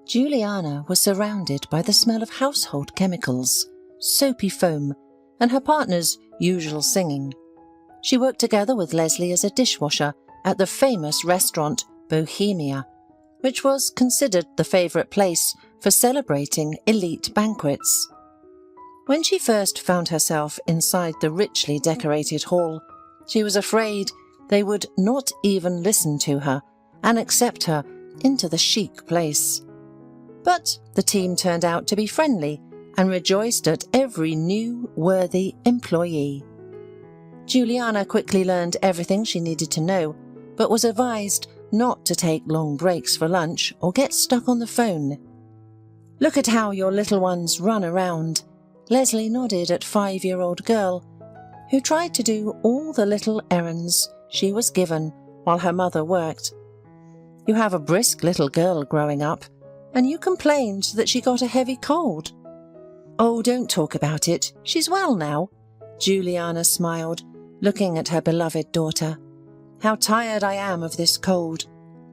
Juliana was surrounded by the smell of household chemicals, soapy foam, and her partner's usual singing. She worked together with Leslie as a dishwasher at the famous restaurant Bohemia, which was considered the favourite place for celebrating elite banquets. When she first found herself inside the richly decorated hall, she was afraid they would not even listen to her and accept her into the chic place. But the team turned out to be friendly and rejoiced at every new, worthy employee. Juliana quickly learned everything she needed to know, but was advised not to take long breaks for lunch or get stuck on the phone. "Look at how your little ones run around," Leslie nodded at 5-year-old girl, who tried to do all the little errands she was given while her mother worked. "You have a brisk little girl growing up, and you complained that she got a heavy cold." "Oh, don't talk about it. She's well now," Juliana smiled, looking at her beloved daughter. "How tired I am of this cold.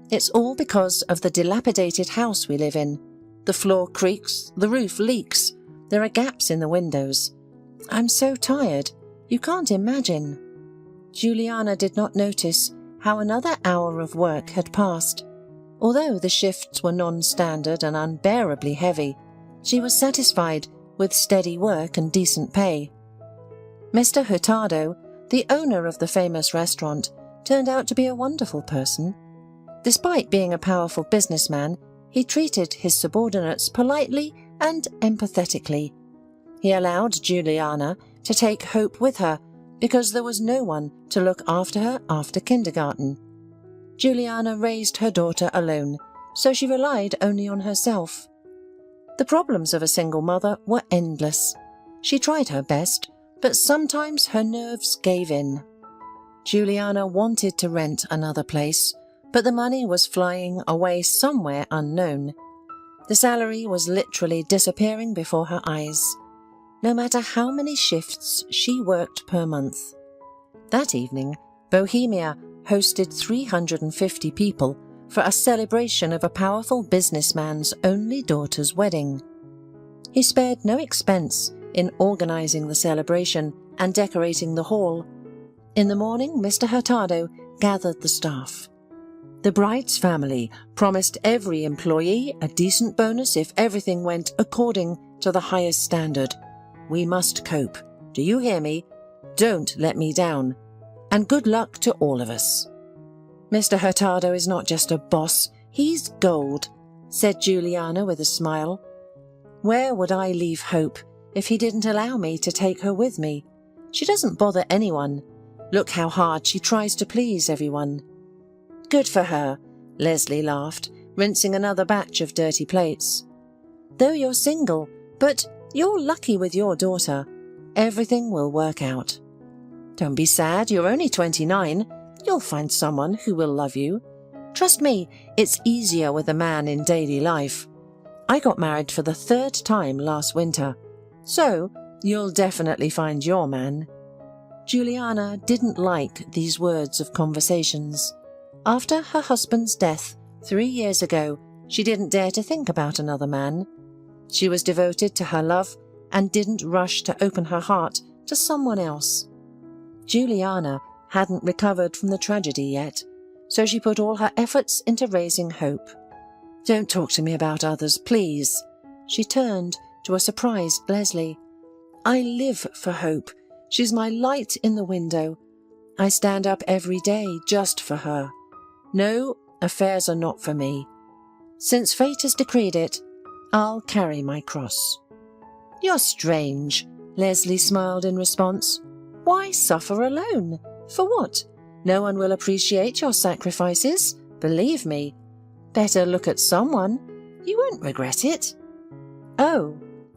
It's all because of the dilapidated house we live in. The floor creaks, the roof leaks, there are gaps in the windows. I'm so tired, you can't imagine." Juliana did not notice how another hour of work had passed. Although the shifts were non-standard and unbearably heavy, she was satisfied with steady work and decent pay. Mr. Hurtado, the owner of the famous restaurant, turned out to be a wonderful person. Despite being a powerful businessman, he treated his subordinates politely and empathetically. He allowed Juliana to take Hope with her because there was no one to look after her after kindergarten. Juliana raised her daughter alone, so she relied only on herself. The problems of a single mother were endless. She tried her best, but sometimes her nerves gave in. Juliana wanted to rent another place, but the money was flying away somewhere unknown. The salary was literally disappearing before her eyes, no matter how many shifts she worked per month. That evening, Bohemia hosted 350 people for a celebration of a powerful businessman's only daughter's wedding. He spared no expense in organising the celebration and decorating the hall. In the morning, Mr. Hurtado gathered the staff. The bride's family promised every employee a decent bonus if everything went according to the highest standard. "We must cope. Do you hear me? Don't let me down. And good luck to all of us." "Mr. Hurtado is not just a boss, he's gold," said Juliana with a smile. "Where would I leave Hope if he didn't allow me to take her with me? She doesn't bother anyone. Look how hard she tries to please everyone." "Good for her," Leslie laughed, rinsing another batch of dirty plates. "Though you're single, but you're lucky with your daughter. Everything will work out. Don't be sad, you're only 29. You'll find someone who will love you. Trust me, it's easier with a man in daily life. I got married for the 3rd time last winter, so you'll definitely find your man." Juliana didn't like these words of conversations. After her husband's death 3 years ago, she didn't dare to think about another man. She was devoted to her love and didn't rush to open her heart to someone else. Juliana hadn't recovered from the tragedy yet, so she put all her efforts into raising Hope. "Don't talk to me about others, please." She turned to a surprised Leslie. "I live for Hope. She's my light in the window. I stand up every day just for her. No, affairs are not for me. Since fate has decreed it, I'll carry my cross." "You're strange," Leslie smiled in response. "Why suffer alone? For what? No one will appreciate your sacrifices, believe me. Better look at someone. You won't regret it." "Oh,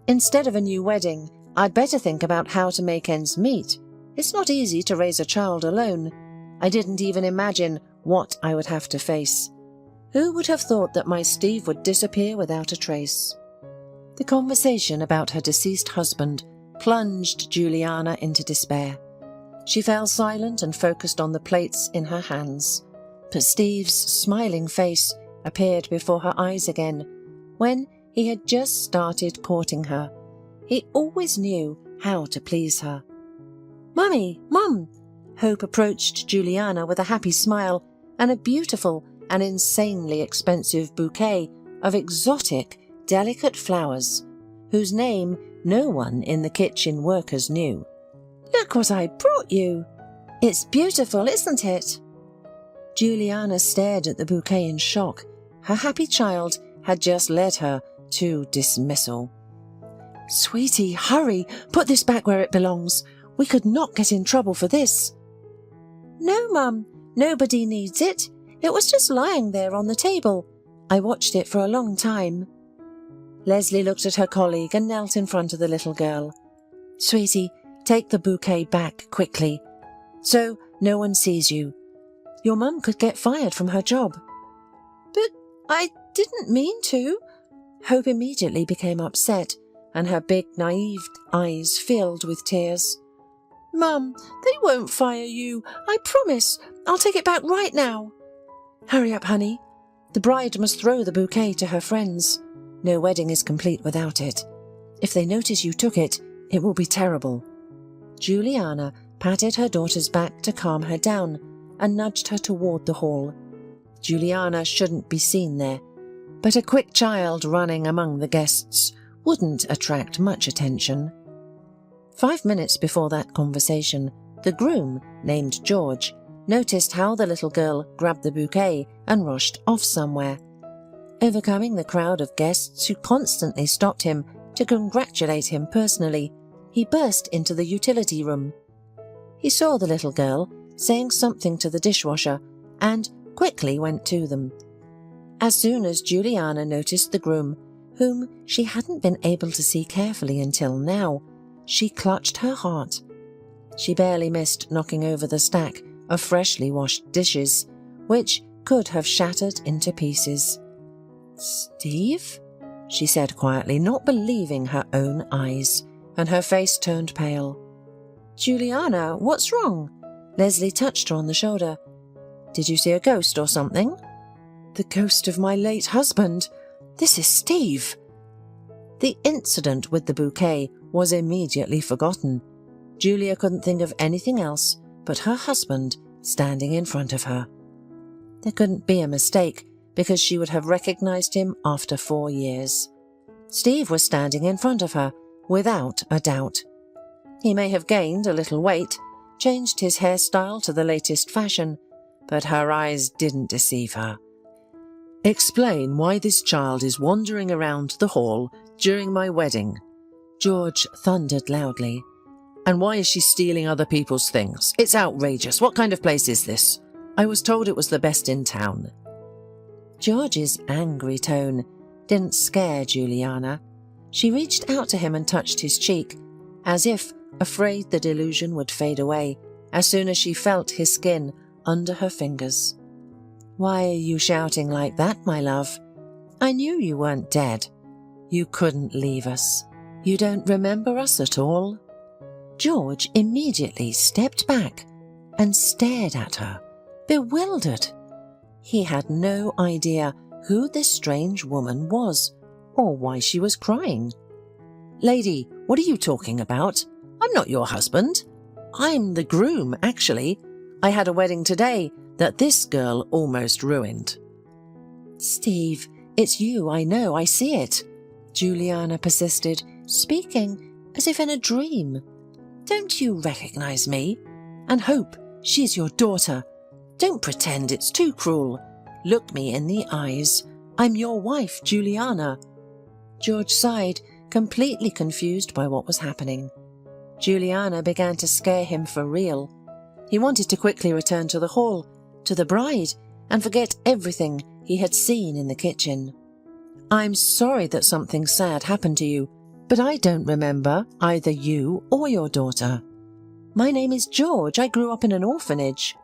instead of a new wedding, I'd better think about how to make ends meet. It's not easy to raise a child alone. I didn't even imagine what I would have to face. Who would have thought that my Steve would disappear without a trace?" The conversation about her deceased husband plunged Juliana into despair. She fell silent and focused on the plates in her hands. But Steve's smiling face appeared before her eyes again, when he had just started courting her. He always knew how to please her. "Mummy, Mum!" Hope approached Juliana with a happy smile and a beautiful and insanely expensive bouquet of exotic, delicate flowers, whose name no one in the kitchen workers knew. "Look what I brought you! It's beautiful, isn't it?" Juliana stared at the bouquet in shock. Her happy child had just led her to dismissal. "Sweetie, hurry! Put this back where it belongs. We could not get in trouble for this." "No, Mum, nobody needs it. It was just lying there on the table. I watched it for a long time." Leslie looked at her colleague and knelt in front of the little girl. "Sweetie, take the bouquet back quickly, so no one sees you. Your mum could get fired from her job." "But I didn't mean to." Hope immediately became upset, and her big, naive eyes filled with tears. "Mum, they won't fire you. I promise. I'll take it back right now." "Hurry up, honey. The bride must throw the bouquet to her friends. No wedding is complete without it. If they notice you took it, it will be terrible." Juliana patted her daughter's back to calm her down and nudged her toward the hall. Juliana shouldn't be seen there, but a quick child running among the guests wouldn't attract much attention. 5 minutes before that conversation, the groom, named George, noticed how the little girl grabbed the bouquet and rushed off somewhere. Overcoming the crowd of guests who constantly stopped him to congratulate him personally, he burst into the utility room. He saw the little girl saying something to the dishwasher and quickly went to them. As soon as Juliana noticed the groom, whom she hadn't been able to see carefully until now, she clutched her heart. She barely missed knocking over the stack of freshly washed dishes, which could have shattered into pieces. "Steve?" she said quietly, not believing her own eyes, and her face turned pale. "Juliana, what's wrong?" Leslie touched her on the shoulder. "Did you see a ghost or something?" "The ghost of my late husband. This is Steve." The incident with the bouquet was immediately forgotten. Julia couldn't think of anything else but her husband standing in front of her. There couldn't be a mistake, because she would have recognized him after 4 years. Steve was standing in front of her, without a doubt. He may have gained a little weight, changed his hairstyle to the latest fashion, but her eyes didn't deceive her. "Explain why this child is wandering around the hall during my wedding," George thundered loudly. "And why is she stealing other people's things? It's outrageous. What kind of place is this? I was told it was the best in town." George's angry tone didn't scare Juliana. She reached out to him and touched his cheek, as if afraid the delusion would fade away as soon as she felt his skin under her fingers. "Why are you shouting like that, my love? I knew you weren't dead. You couldn't leave us. You don't remember us at all?" George immediately stepped back and stared at her, bewildered. He had no idea who this strange woman was, or why she was crying. "Lady, what are you talking about? I'm not your husband. I'm the groom, actually. I had a wedding today that this girl almost ruined." "Steve, it's you, I know, I see it," Juliana persisted, speaking as if in a dream. "Don't you recognize me? And Hope, she's your daughter. Don't pretend, it's too cruel. Look me in the eyes. I'm your wife, Juliana." George sighed, completely confused by what was happening. Juliana began to scare him for real. He wanted to quickly return to the hall, to the bride, and forget everything he had seen in the kitchen. "I'm sorry that something sad happened to you, but I don't remember either you or your daughter. My name is George. I grew up in an orphanage.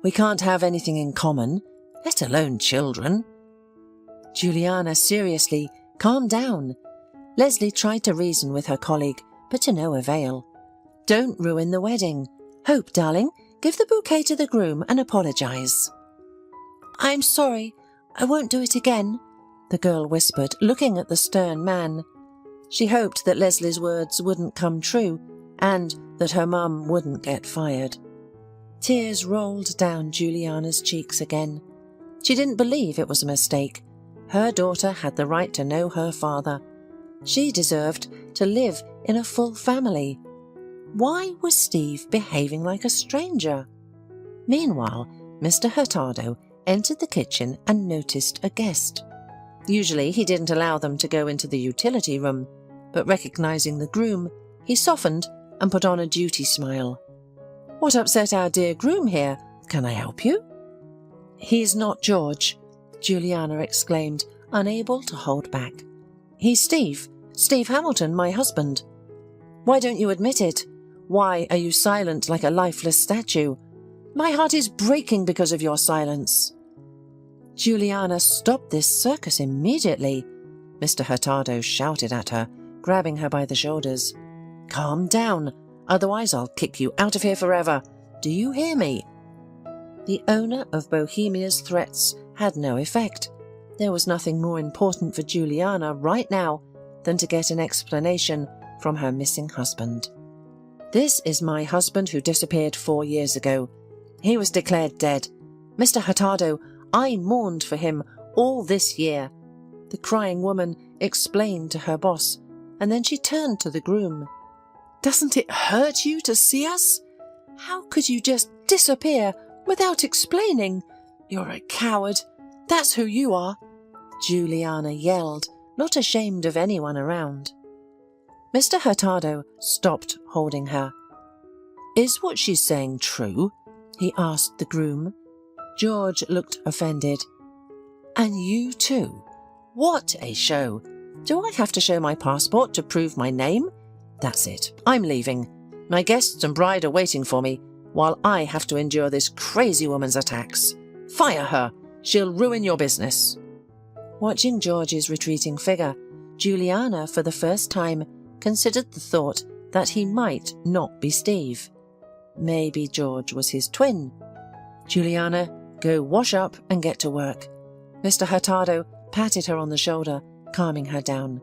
We can't have anything in common, let alone children." "Juliana, seriously, calm down." Leslie tried to reason with her colleague, but to no avail. "Don't ruin the wedding. Hope, darling, give the bouquet to the groom and apologize." "I'm sorry. I won't do it again." the girl whispered, looking at the stern man. She hoped that Leslie's words wouldn't come true and that her mum wouldn't get fired. Tears rolled down Juliana's cheeks again. She didn't believe it was a mistake. Her daughter had the right to know her father. She deserved to live in a full family. Why was Steve behaving like a stranger? Meanwhile, Mr. Hurtado entered the kitchen and noticed a guest. Usually he didn't allow them to go into the utility room, but recognizing the groom, he softened and put on a duty smile. "What upset our dear groom here? Can I help you?" "He's not George," Juliana exclaimed, unable to hold back. "He's Steve Hamilton, my husband. Why don't you admit it? Why are you silent like a lifeless statue? My heart is breaking because of your silence." Juliana stopped this circus immediately. Mr. Hurtado shouted at her, grabbing her by the shoulders. "Calm down, otherwise I'll kick you out of here forever. Do you hear me?" The owner of Bohemia's threats had no effect. There was nothing more important for Juliana right now than to get an explanation from her missing husband. "This is my husband who disappeared 4 years ago. He was declared dead. Mr. Hurtado, I mourned for him all this year," the crying woman explained to her boss, and then she turned to the groom. "Doesn't it hurt you to see us? How could you just disappear without explaining? You're a coward. That's who you are," Juliana yelled, not ashamed of anyone around. Mr. Hurtado stopped holding her. "Is what she's saying true?" he asked the groom. George looked offended. "And you too? What a show! Do I have to show my passport to prove my name? That's it, I'm leaving. My guests and bride are waiting for me, while I have to endure this crazy woman's attacks. Fire her! She'll ruin your business." Watching George's retreating figure, Juliana, for the first time, considered the thought that he might not be Steve. Maybe George was his twin. "Juliana, go wash up and get to work." Mr. Hurtado patted her on the shoulder, calming her down.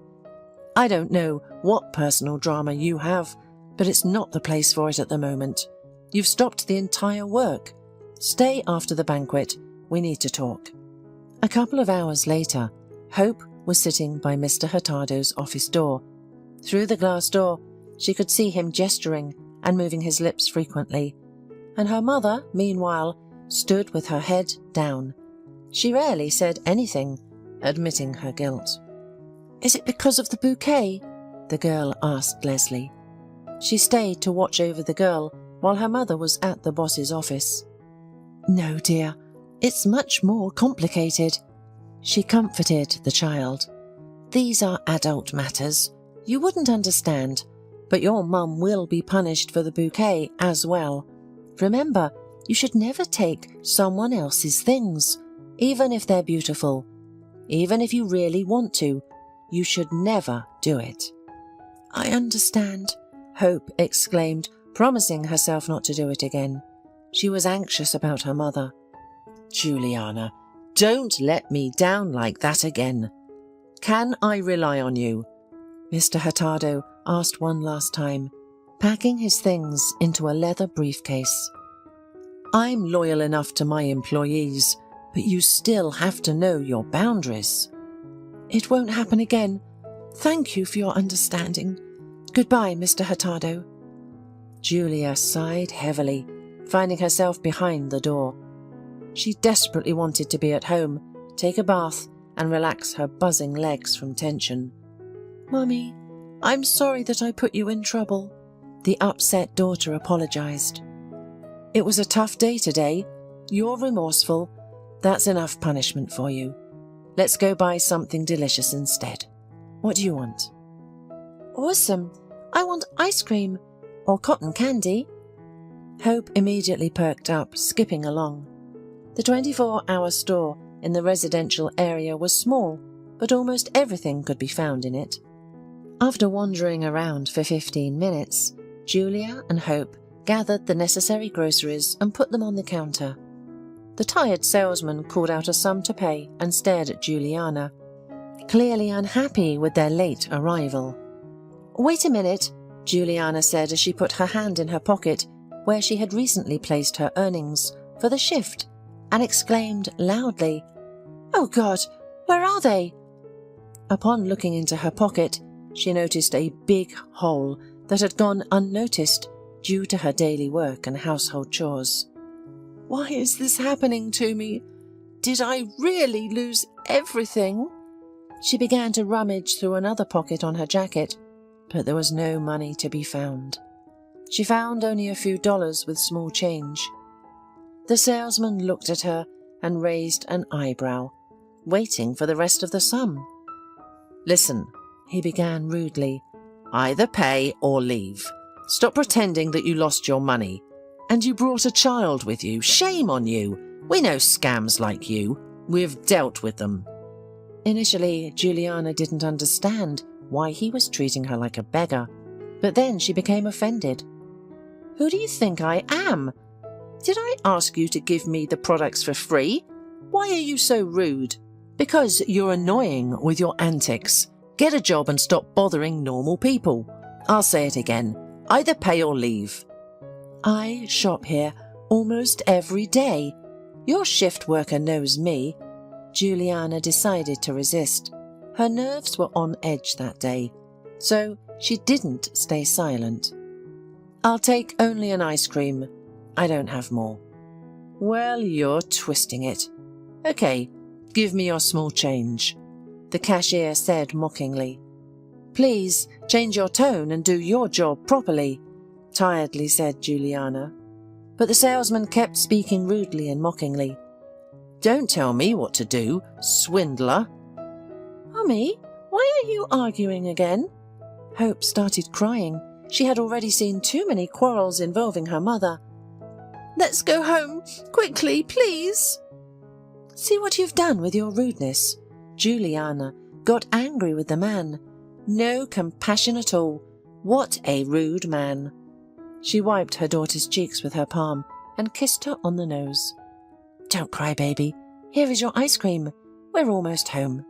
"I don't know what personal drama you have, but it's not the place for it at the moment. You've stopped the entire work. Stay after the banquet. We need to talk." A couple of hours later, Hope was sitting by Mr. Hurtado's office door. Through the glass door, she could see him gesturing and moving his lips frequently, and her mother, meanwhile, stood with her head down. She rarely said anything, admitting her guilt. "Is it because of the bouquet?" the girl asked Leslie. She stayed to watch over the girl while her mother was at the boss's office. "No, dear, it's much more complicated," she comforted the child. "These are adult matters. You wouldn't understand, but your mum will be punished for the bouquet as well. Remember, you should never take someone else's things, even if they're beautiful. Even if you really want to, you should never do it." "I understand," Hope exclaimed, promising herself not to do it again. She was anxious about her mother. "Juliana, don't let me down like that again. Can I rely on you?" Mr. Hurtado asked one last time, packing his things into a leather briefcase. "I'm loyal enough to my employees, but you still have to know your boundaries." "It won't happen again. Thank you for your understanding. Goodbye, Mr. Hurtado." Julia sighed heavily, finding herself behind the door. She desperately wanted to be at home, take a bath, and relax her buzzing legs from tension. "Mummy, I'm sorry that I put you in trouble," the upset daughter apologized. "It was a tough day today. You're remorseful. That's enough punishment for you. Let's go buy something delicious instead. What do you want?" "Awesome. I want ice cream. Or cotton candy." Hope immediately perked up, skipping along. The 24-hour store in the residential area was small, but almost everything could be found in it. After wandering around for 15 minutes, Julia and Hope gathered the necessary groceries and put them on the counter. The tired salesman called out a sum to pay and stared at Juliana. clearly unhappy with their late arrival. "Wait a minute," Juliana said as she put her hand in her pocket where she had recently placed her earnings for the shift, and exclaimed loudly, "Oh God, where are they?" Upon looking into her pocket, she noticed a big hole that had gone unnoticed due to her daily work and household chores. "Why is this happening to me? Did I really lose everything?" She began to rummage through another pocket on her jacket, but there was no money to be found. She found only a few dollars with small change. The salesman looked at her and raised an eyebrow, waiting for the rest of the sum. "Listen," he began rudely, "either pay or leave. Stop pretending that you lost your money. And you brought a child with you. Shame on you. We know scams like you. We've dealt with them." Initially, Juliana didn't understand why he was treating her like a beggar, but then she became offended. "Who do you think I am? Did I ask you to give me the products for free? Why are you so rude?" "Because you're annoying with your antics. Get a job and stop bothering normal people. I'll say it again. Either pay or leave." "I shop here almost every day. Your shift worker knows me." Juliana decided to resist. Her nerves were on edge that day, so she didn't stay silent. "I'll take only an ice cream. I don't have more." "Well, you're twisting it. Okay, give me your small change," the cashier said mockingly. "Please change your tone and do your job properly," tiredly said Juliana. But the salesman kept speaking rudely and mockingly. "Don't tell me what to do, swindler." "Mummy, why are you arguing again?" Hope started crying. She had already seen too many quarrels involving her mother. "Let's go home, quickly, please." "See what you've done with your rudeness." Juliana got angry with the man. No compassion at all. What a rude man. She wiped her daughter's cheeks with her palm and kissed her on the nose. "Don't cry, baby. Here is your ice cream. We're almost home."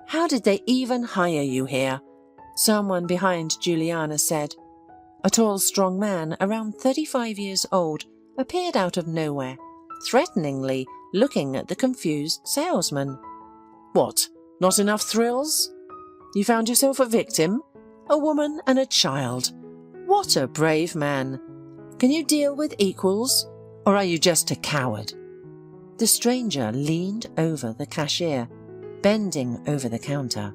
"How did they even hire you here?" someone behind Juliana said. A tall, strong man, around 35 years old, appeared out of nowhere, threateningly looking at the confused salesman. "What, not enough thrills? You found yourself a victim? A woman and a child. What a brave man. Can you deal with equals, or are you just a coward?" The stranger leaned over the cashier, bending over the counter.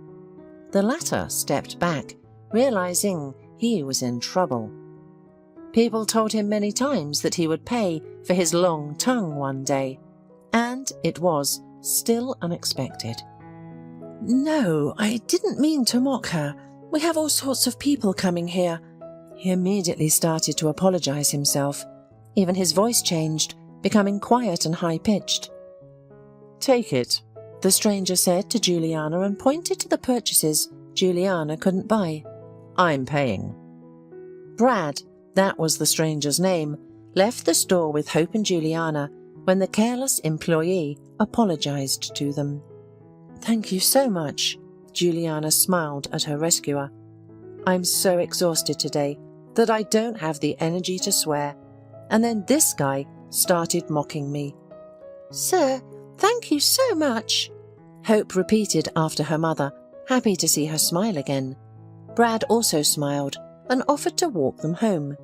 The latter stepped back, realizing he was in trouble. People told him many times that he would pay for his long tongue one day, and it was still unexpected. "No, I didn't mean to mock her. We have all sorts of people coming here." He immediately started to apologize himself. Even his voice changed, becoming quiet and high-pitched. "Take it," the stranger said to Juliana and pointed to the purchases Juliana couldn't buy. "I'm paying." Brad, that was the stranger's name, left the store with Hope and Juliana when the careless employee apologized to them. "Thank you so much," Juliana smiled at her rescuer. "I'm so exhausted today that I don't have the energy to swear. And then this guy started mocking me." "Sir, thank you so much," Hope repeated after her mother, happy to see her smile again. Brad also smiled and offered to walk them home.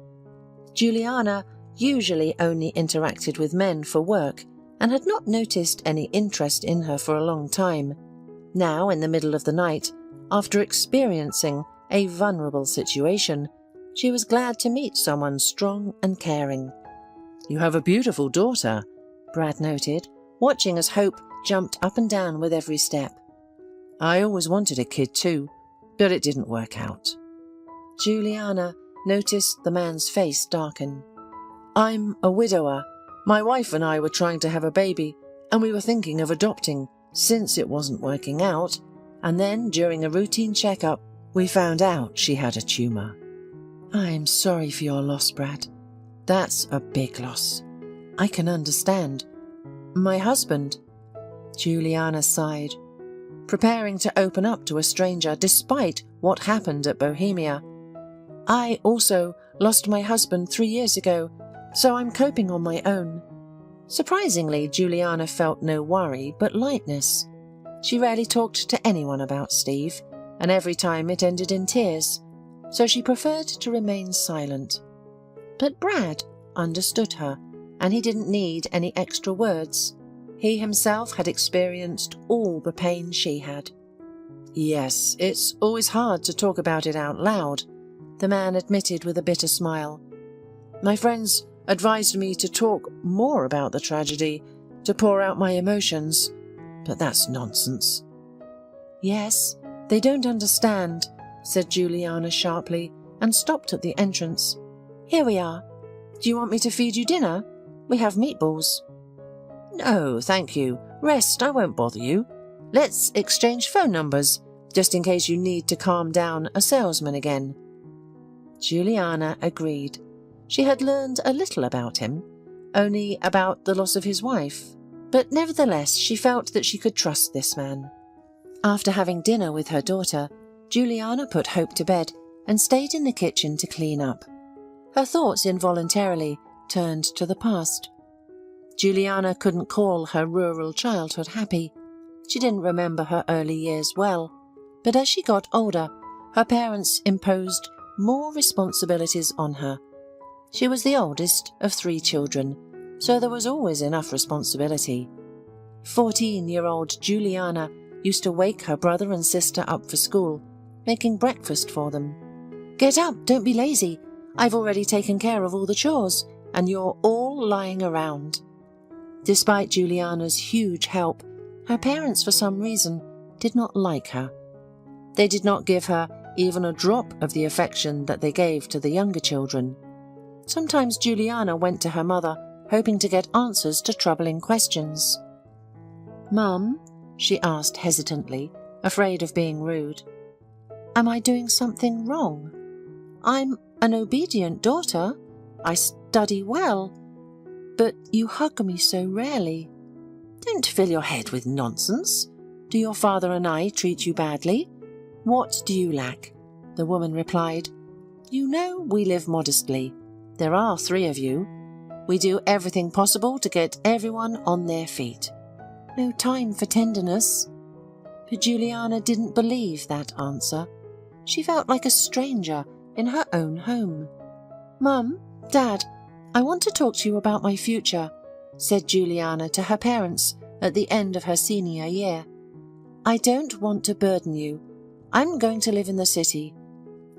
Juliana usually only interacted with men for work and had not noticed any interest in her for a long time. Now, in the middle of the night, after experiencing a vulnerable situation, she was glad to meet someone strong and caring. "You have a beautiful daughter," Brad noted, watching as Hope jumped up and down with every step. "I always wanted a kid too, but it didn't work out." Juliana noticed the man's face darken. "I'm a widower. My wife and I were trying to have a baby, and we were thinking of adopting since it wasn't working out, and then during a routine checkup, we found out she had a tumor." "I'm sorry for your loss, Brad. That's a big loss. I can understand. My husband..." Juliana sighed. preparing to open up to a stranger despite what happened at Bohemia. I also lost my husband 3 years ago, so I'm coping on my own. Surprisingly, Juliana felt no worry but lightness. She rarely talked to anyone about Steve, and every time it ended in tears, so she preferred to remain silent. But Brad understood her, and he didn't need any extra words. He himself had experienced all the pain she had. Yes, it's always hard to talk about it out loud, the man admitted with a bitter smile. My friends advised me to talk more about the tragedy, to pour out my emotions, but that's nonsense. Yes, they don't understand, said Juliana sharply, and stopped at the entrance. Here we are. Do you want me to feed you dinner? We have meatballs. No, thank you. Rest, I won't bother you. Let's exchange phone numbers, just in case you need to calm down a salesman again. Juliana agreed. She had learned a little about him, only about the loss of his wife, but nevertheless she felt that she could trust this man. After having dinner with her daughter, Juliana put Hope to bed and stayed in the kitchen to clean up. Her thoughts involuntarily turned to the past. Juliana couldn't call her rural childhood happy. She didn't remember her early years well, but as she got older, her parents imposed more responsibilities on her. She was the oldest of 3 children, so there was always enough responsibility. 14-year-old Juliana used to wake her brother and sister up for school, making breakfast for them. Get up, don't be lazy. I've already taken care of all the chores, and you're all lying around. Despite Juliana's huge help, her parents, for some reason, did not like her. They did not give her even a drop of the affection that they gave to the younger children. Sometimes Juliana went to her mother, hoping to get answers to troubling questions. Mum, she asked hesitantly, afraid of being rude. Am I doing something wrong? I'm an obedient daughter. I study well, but you hug me so rarely. Don't fill your head with nonsense. Do your father and I treat you badly? What do you lack? The woman replied. You know we live modestly. There are 3 of you. We do everything possible to get everyone on their feet. No time for tenderness. But Juliana didn't believe that answer. She felt like a stranger in her own home. Mum, Dad, I want to talk to you about my future, said Juliana to her parents at the end of her senior year. I don't want to burden you. I'm going to live in the city.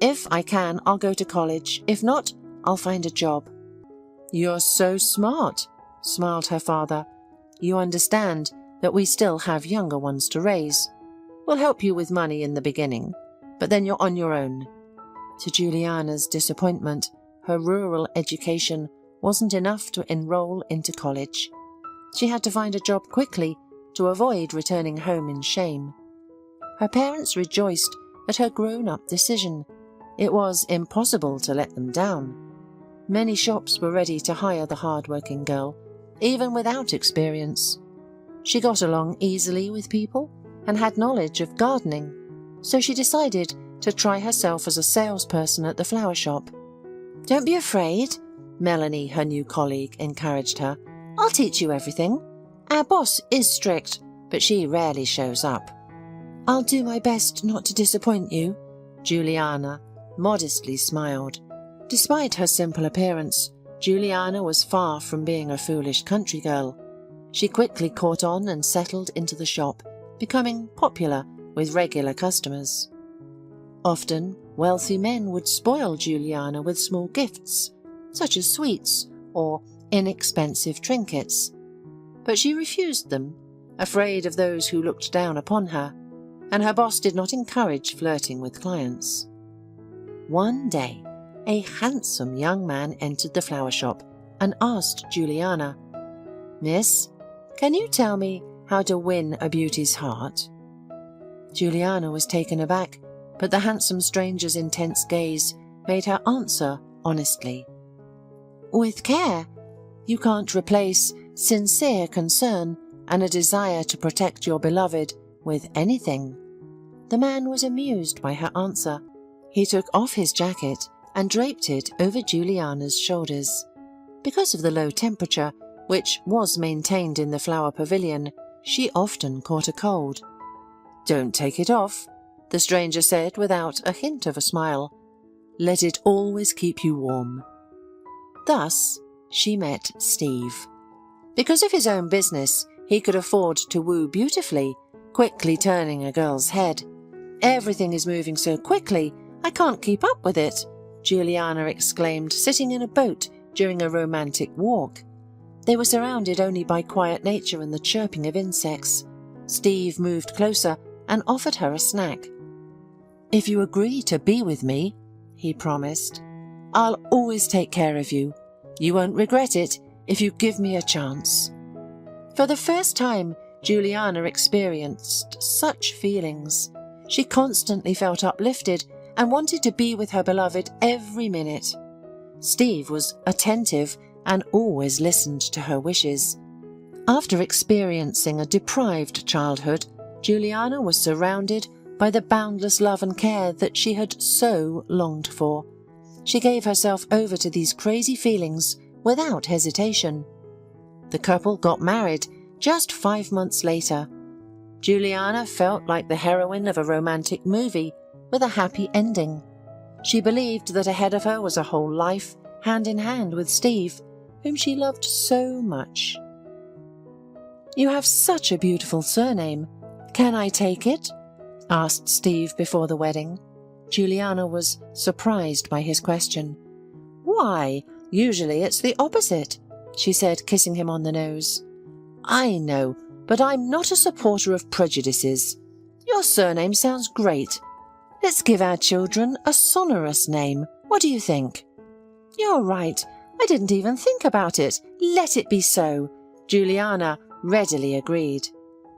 If I can, I'll go to college. If not, I'll find a job. You're so smart, smiled her father. You understand that we still have younger ones to raise. We'll help you with money in the beginning, but then you're on your own. To Juliana's disappointment, her rural education wasn't enough to enroll into college. She had to find a job quickly to avoid returning home in shame. Her parents rejoiced at her grown-up decision. It was impossible to let them down. Many shops were ready to hire the hard-working girl, even without experience. She got along easily with people and had knowledge of gardening, so she decided to try herself as a salesperson at the flower shop. Don't be afraid, Melanie, her new colleague, encouraged her. I'll teach you everything. Our boss is strict, but she rarely shows up. I'll do my best not to disappoint you, Juliana modestly smiled. Despite her simple appearance, Juliana was far from being a foolish country girl. She quickly caught on and settled into the shop, becoming popular with regular customers. Often, wealthy men would spoil Juliana with small gifts, such as sweets or inexpensive trinkets. But she refused them, afraid of those who looked down upon her, and her boss did not encourage flirting with clients. One day, a handsome young man entered the flower shop and asked Juliana, Miss, can you tell me how to win a beauty's heart? Juliana was taken aback, but the handsome stranger's intense gaze made her answer honestly. With care. You can't replace sincere concern and a desire to protect your beloved with anything. The man was amused by her answer. He took off his jacket and draped it over Juliana's shoulders. Because of the low temperature, which was maintained in the flower pavilion, she often caught a cold. "Don't take it off," the stranger said without a hint of a smile. "Let it always keep you warm." Thus, she met Steve. Because of his own business, he could afford to woo beautifully, quickly turning a girl's head. "Everything is moving so quickly, I can't keep up with it," Juliana exclaimed, sitting in a boat during a romantic walk. They were surrounded only by quiet nature and the chirping of insects. Steve moved closer and offered her a snack. "If you agree to be with me," he promised, "I'll always take care of you. You won't regret it if you give me a chance." For the first time, Juliana experienced such feelings. She constantly felt uplifted and wanted to be with her beloved every minute. Steve was attentive and always listened to her wishes. After experiencing a deprived childhood, Juliana was surrounded by the boundless love and care that she had so longed for. She gave herself over to these crazy feelings without hesitation. The couple got married just 5 months later. Juliana felt like the heroine of a romantic movie with a happy ending. She believed that ahead of her was a whole life hand in hand with Steve, whom she loved so much. "You have such a beautiful surname. Can I take it?" asked Steve before the wedding. Juliana was surprised by his question. "Why, usually it's the opposite," she said, kissing him on the nose. "I know, but I'm not a supporter of prejudices. Your surname sounds great. Let's give our children a sonorous name. What do you think?" "You're right. I didn't even think about it. Let it be so," Juliana readily agreed.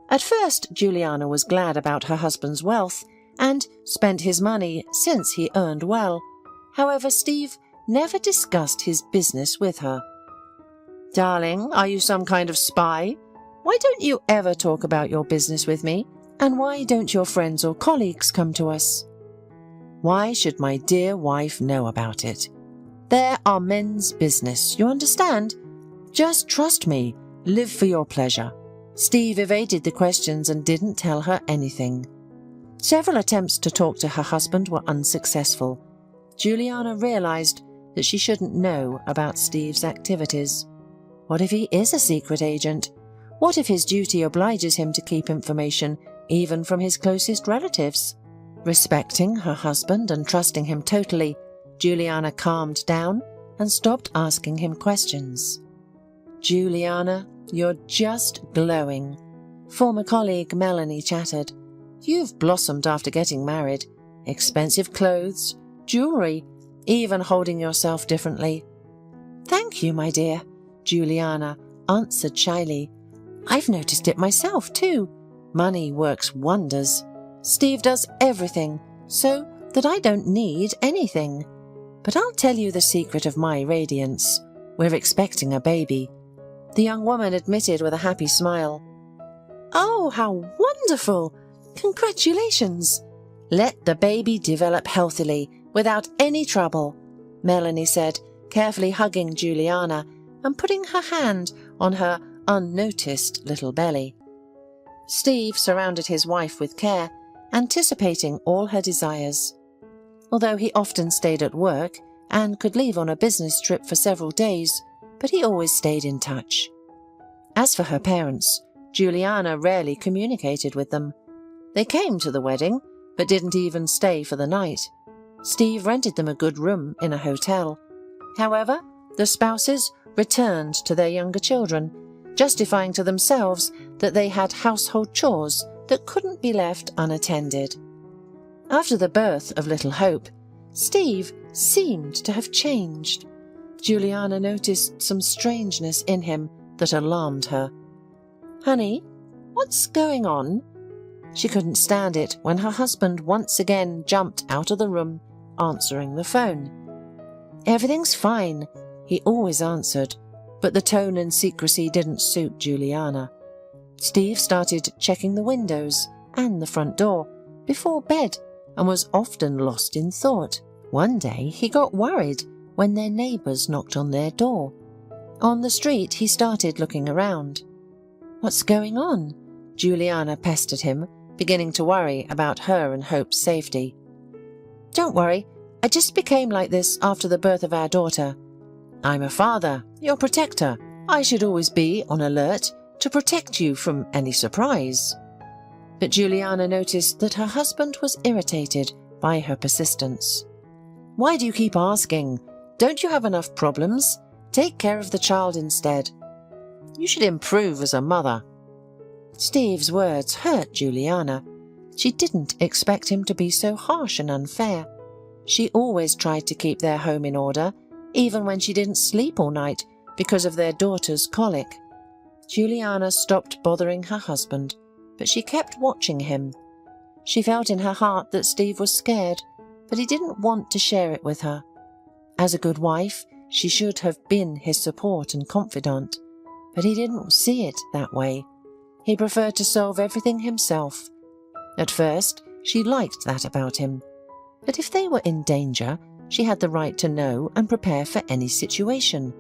At first, Juliana was glad about her husband's wealth and spent his money since he earned well. However, Steve never discussed his business with her. "Darling, are you some kind of spy? Why don't you ever talk about your business with me? And why don't your friends or colleagues come to us?" "Why should my dear wife know about it? They're our men's business, you understand? Just trust me, live for your pleasure." Steve evaded the questions and didn't tell her anything. Several attempts to talk to her husband were unsuccessful. Juliana realized that she shouldn't know about Steve's activities. What if he is a secret agent? What if his duty obliges him to keep information even from his closest relatives? Respecting her husband and trusting him totally, Juliana calmed down and stopped asking him questions. "Juliana, you're just glowing," former colleague Melanie chattered. "You've blossomed after getting married. Expensive clothes, jewelry, even holding yourself differently." "Thank you, my dear," Juliana answered shyly. "I've noticed it myself, too. Money works wonders. Steve does everything, so that I don't need anything. But I'll tell you the secret of my radiance. We're expecting a baby," the young woman admitted with a happy smile. "Oh, how wonderful! Congratulations! Let the baby develop healthily, without any trouble," Melanie said, carefully hugging Juliana and putting her hand on her unnoticed little belly. Steve surrounded his wife with care, anticipating all her desires. Although he often stayed at work and could leave on a business trip for several days, but he always stayed in touch. As for her parents, Juliana rarely communicated with them. They came to the wedding, but didn't even stay for the night. Steve rented them a good room in a hotel. However, the spouses returned to their younger children, justifying to themselves that they had household chores that couldn't be left unattended. After the birth of little Hope, Steve seemed to have changed. Juliana noticed some strangeness in him that alarmed her. "Honey, what's going on?" She couldn't stand it when her husband once again jumped out of the room, answering the phone. "Everything's fine," he always answered, but the tone and secrecy didn't suit Juliana. Steve started checking the windows and the front door before bed and was often lost in thought. One day he got worried when their neighbours knocked on their door. On the street he started looking around. "What's going on?" Juliana pestered him, beginning to worry about her and Hope's safety. "Don't worry, I just became like this after the birth of our daughter. I'm a father, your protector. I should always be on alert to protect you from any surprise." But Juliana noticed that her husband was irritated by her persistence. "Why do you keep asking? Don't you have enough problems? Take care of the child instead. You should improve as a mother." Steve's words hurt Juliana. She didn't expect him to be so harsh and unfair. She always tried to keep their home in order, even when she didn't sleep all night because of their daughter's colic. Juliana stopped bothering her husband, but she kept watching him. She felt in her heart that Steve was scared, but he didn't want to share it with her. As a good wife, she should have been his support and confidant, but he didn't see it that way. He preferred to solve everything himself. At first, she liked that about him. But if they were in danger, she had the right to know and prepare for any situation.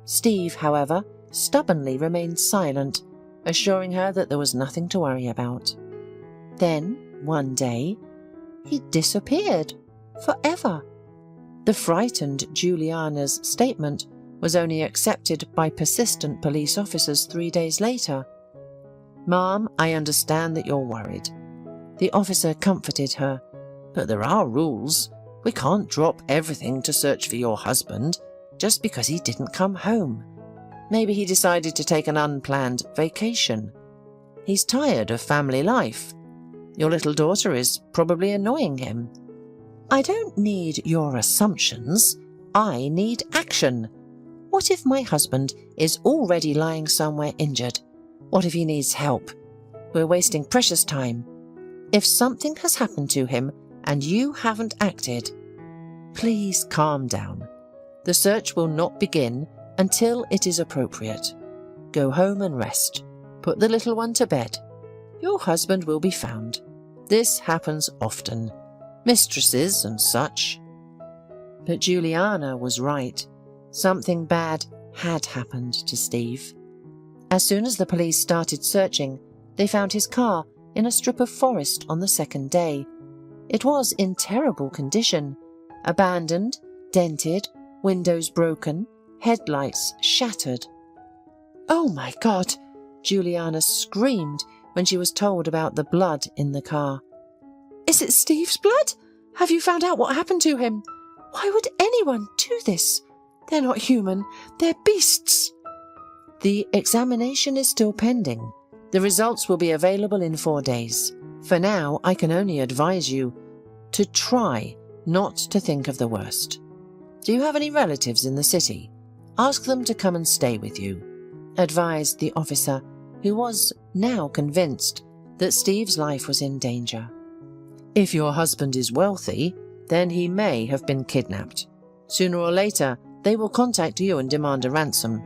Steve, however, stubbornly remained silent, assuring her that there was nothing to worry about. Then, one day, he disappeared forever. The frightened Juliana's statement was only accepted by persistent police officers 3 days later. "Ma'am, I understand that you're worried." The officer comforted her. "But there are rules. We can't drop everything to search for your husband just because he didn't come home. Maybe he decided to take an unplanned vacation. He's tired of family life. Your little daughter is probably annoying him." "I don't need your assumptions. I need action. What if my husband is already lying somewhere injured? What if he needs help? We're wasting precious time. If something has happened to him and you haven't acted, please calm down. The search will not begin until it is appropriate. Go home and rest. Put the little one to bed. Your husband will be found. This happens often. Mistresses and such." But Juliana was right. Something bad had happened to Steve. As soon as the police started searching, they found his car in a strip of forest on the second day. It was in terrible condition, abandoned, dented, windows broken, headlights shattered. "Oh my God!" Juliana screamed when she was told about the blood in the car. "Is it Steve's blood? Have you found out what happened to him? Why would anyone do this? They're not human. They're beasts." "The examination is still pending. The results will be available in 4 days. For now, I can only advise you to try not to think of the worst. Do you have any relatives in the city? Ask them to come and stay with you," advised the officer, who was now convinced that Steve's life was in danger. "If your husband is wealthy, then he may have been kidnapped. Sooner or later, they will contact you and demand a ransom.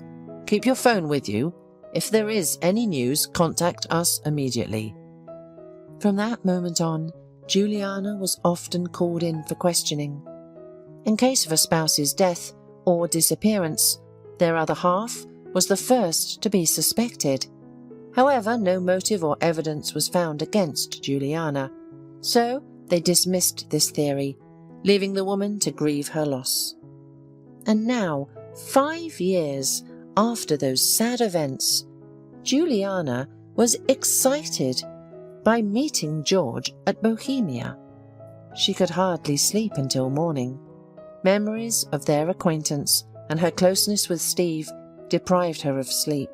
Keep your phone with you. If there is any news, contact us immediately." From that moment on, Juliana was often called in for questioning. In case of a spouse's death or disappearance, their other half was the first to be suspected. However, no motive or evidence was found against Juliana, so they dismissed this theory, leaving the woman to grieve her loss. And now, 5 years after those sad events, Juliana was excited by meeting George at Bohemia. She could hardly sleep until morning. Memories of their acquaintance and her closeness with Steve deprived her of sleep.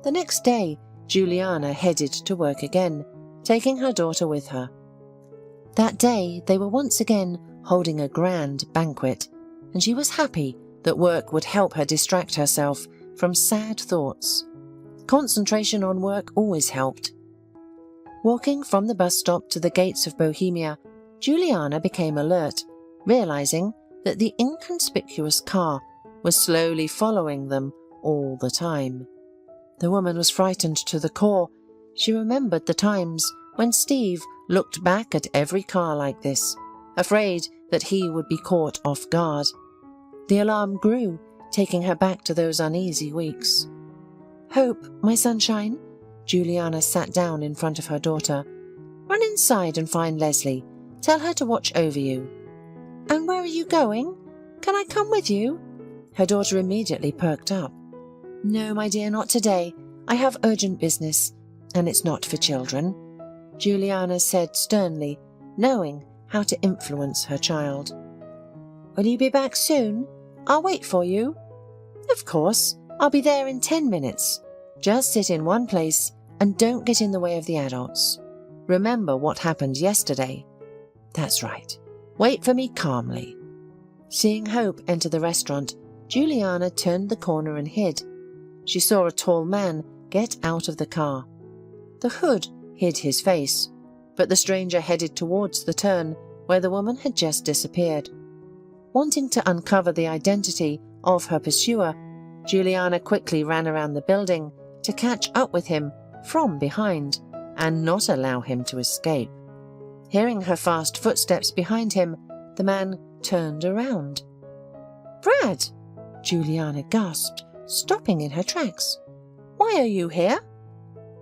The next day, Juliana headed to work again, taking her daughter with her. That day, they were once again holding a grand banquet, and she was happy that work would help her distract herself from sad thoughts. Concentration on work always helped. Walking from the bus stop to the gates of Bohemia, Juliana became alert, realizing that the inconspicuous car was slowly following them all the time. The woman was frightened to the core. She remembered the times when Steve looked back at every car like this, afraid that he would be caught off guard. The alarm grew, taking her back to those uneasy weeks. "Hope, my sunshine." Juliana sat down in front of her daughter. "Run inside and find Leslie. Tell her to watch over you." "And where are you going? Can I come with you?" Her daughter immediately perked up. "No, my dear, not today. I have urgent business, and it's not for children," Juliana said sternly, knowing how to influence her child. "Will you be back soon? I'll wait for you." "Of course. I'll be there in 10 minutes. Just sit in one place and don't get in the way of the adults. Remember what happened yesterday." "That's right. Wait for me calmly." Seeing Hope enter the restaurant, Juliana turned the corner and hid. She saw a tall man get out of the car. The hood hid his face, but the stranger headed towards the turn where the woman had just disappeared. Wanting to uncover the identity of her pursuer, Juliana quickly ran around the building to catch up with him from behind and not allow him to escape. Hearing her fast footsteps behind him, the man turned around. "Brad!" Juliana gasped, stopping in her tracks. "Why are you here?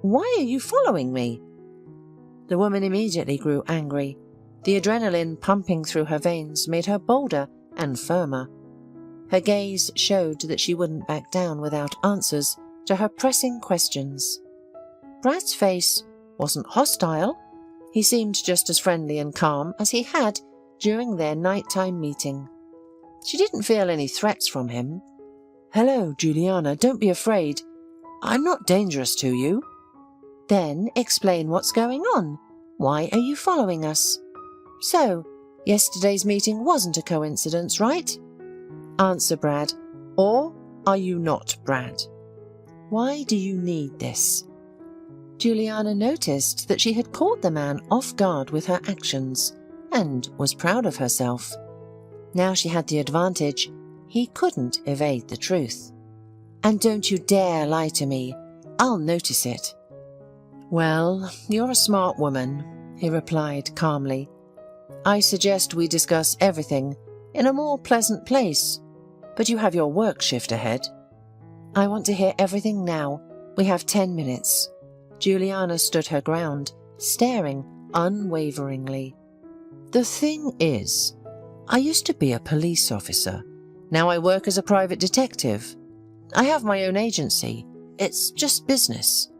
Why are you following me?" The woman immediately grew angry. The adrenaline pumping through her veins made her bolder and firmer. Her gaze showed that she wouldn't back down without answers to her pressing questions. Brad's face wasn't hostile. He seemed just as friendly and calm as he had during their nighttime meeting. She didn't feel any threats from him. "Hello, Juliana, don't be afraid. I'm not dangerous to you." "Then explain what's going on. Why are you following us?" "So, yesterday's meeting wasn't a coincidence, right?" "Answer, Brad. Or are you not Brad? Why do you need this?" Juliana noticed that she had caught the man off guard with her actions and was proud of herself. Now she had the advantage. He couldn't evade the truth. "And don't you dare lie to me. I'll notice it." "Well, you're a smart woman," he replied calmly. "I suggest we discuss everything in a more pleasant place, but you have your work shift ahead." "I want to hear everything now. We have 10 minutes. Juliana stood her ground, staring unwaveringly. "The thing is, I used to be a police officer. Now I work as a private detective. I have my own agency. It's just business.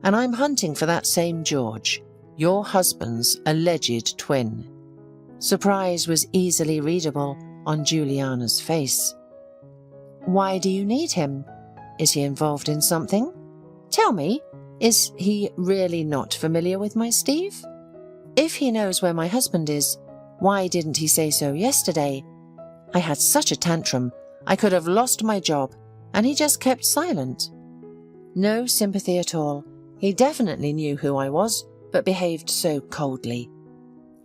And I'm hunting for that same George, your husband's alleged twin." Surprise was easily readable on Juliana's face. "Why do you need him? Is he involved in something? Tell me, is he really not familiar with my Steve? If he knows where my husband is, why didn't he say so yesterday? I had such a tantrum, I could have lost my job, and he just kept silent. No sympathy at all. He definitely knew who I was, but behaved so coldly.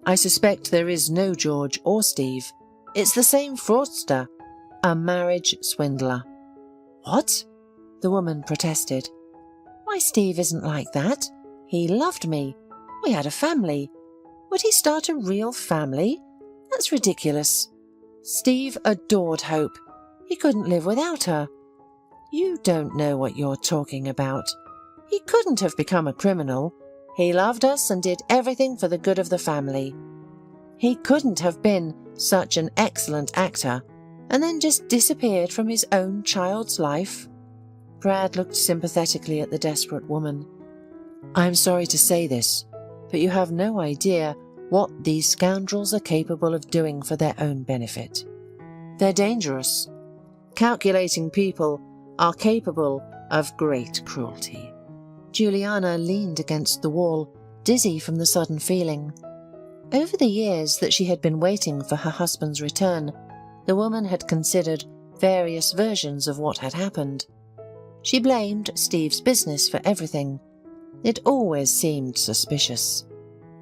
I suspect there is no George or Steve. It's the same fraudster, a marriage swindler." "What?" the woman protested. "Why, Steve isn't like that. He loved me. We had a family. Would he start a real family? That's ridiculous. Steve adored Hope. He couldn't live without her. You don't know what you're talking about. He couldn't have become a criminal. He loved us and did everything for the good of the family. He couldn't have been such an excellent actor and then just disappeared from his own child's life." Brad looked sympathetically at the desperate woman. "I'm sorry to say this, but you have no idea what these scoundrels are capable of doing for their own benefit. They're dangerous. Calculating people are capable of great cruelty." Juliana leaned against the wall, dizzy from the sudden feeling. Over the years that she had been waiting for her husband's return, the woman had considered various versions of what had happened. She blamed Steve's business for everything. It always seemed suspicious.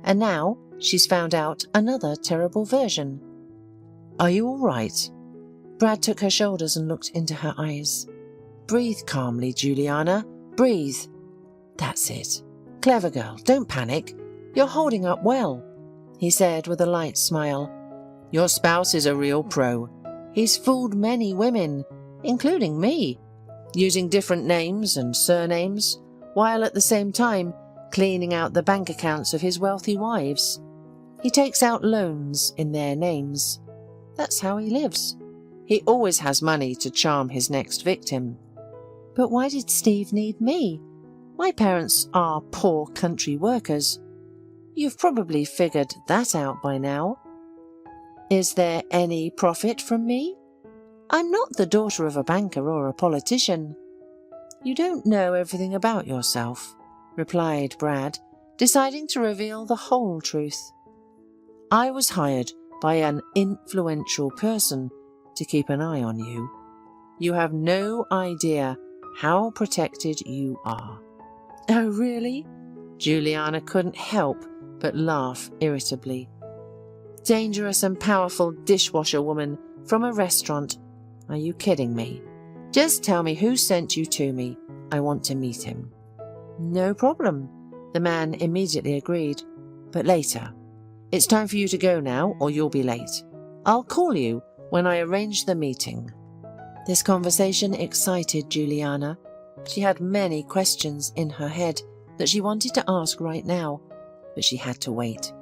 And now she's found out another terrible version. "Are you all right?" Brad took her shoulders and looked into her eyes. "Breathe calmly, Juliana. Breathe. That's it. Clever girl, don't panic. "You're holding up well," he said with a light smile. "Your spouse is a real pro. He's fooled many women, including me, using different names and surnames, while at the same time cleaning out the bank accounts of his wealthy wives. He takes out loans in their names. That's how he lives. He always has money to charm his next victim." "But why did Steve need me? My parents are poor country workers. You've probably figured that out by now. Is there any profit from me? I'm not the daughter of a banker or a politician." "You don't know everything about yourself," replied Brad, deciding to reveal the whole truth. "I was hired by an influential person to keep an eye on you. You have no idea how protected you are." "Oh, really?" Juliana couldn't help but laugh irritably. "Dangerous and powerful dishwasher woman from a restaurant. Are you kidding me? Just tell me who sent you to me. I want to meet him." "No problem," the man immediately agreed. "But later. It's time for you to go now or you'll be late. I'll call you when I arrange the meeting." This conversation excited Juliana. She had many questions in her head that she wanted to ask right now, but she had to wait.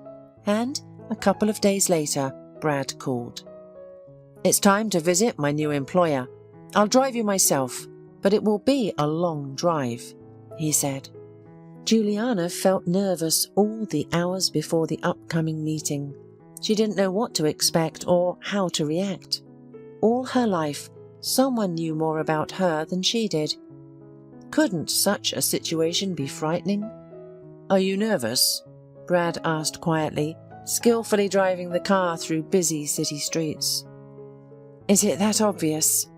And a couple of days later, Brad called. "It's time to visit my new employer. I'll drive you myself, but it will be a long drive," he said. Juliana felt nervous all the hours before the upcoming meeting. She didn't know what to expect or how to react. All her life, someone knew more about her than she did. Couldn't such a situation be frightening? "Are you nervous?" Brad asked quietly, skillfully driving the car through busy city streets. "Is it that obvious?"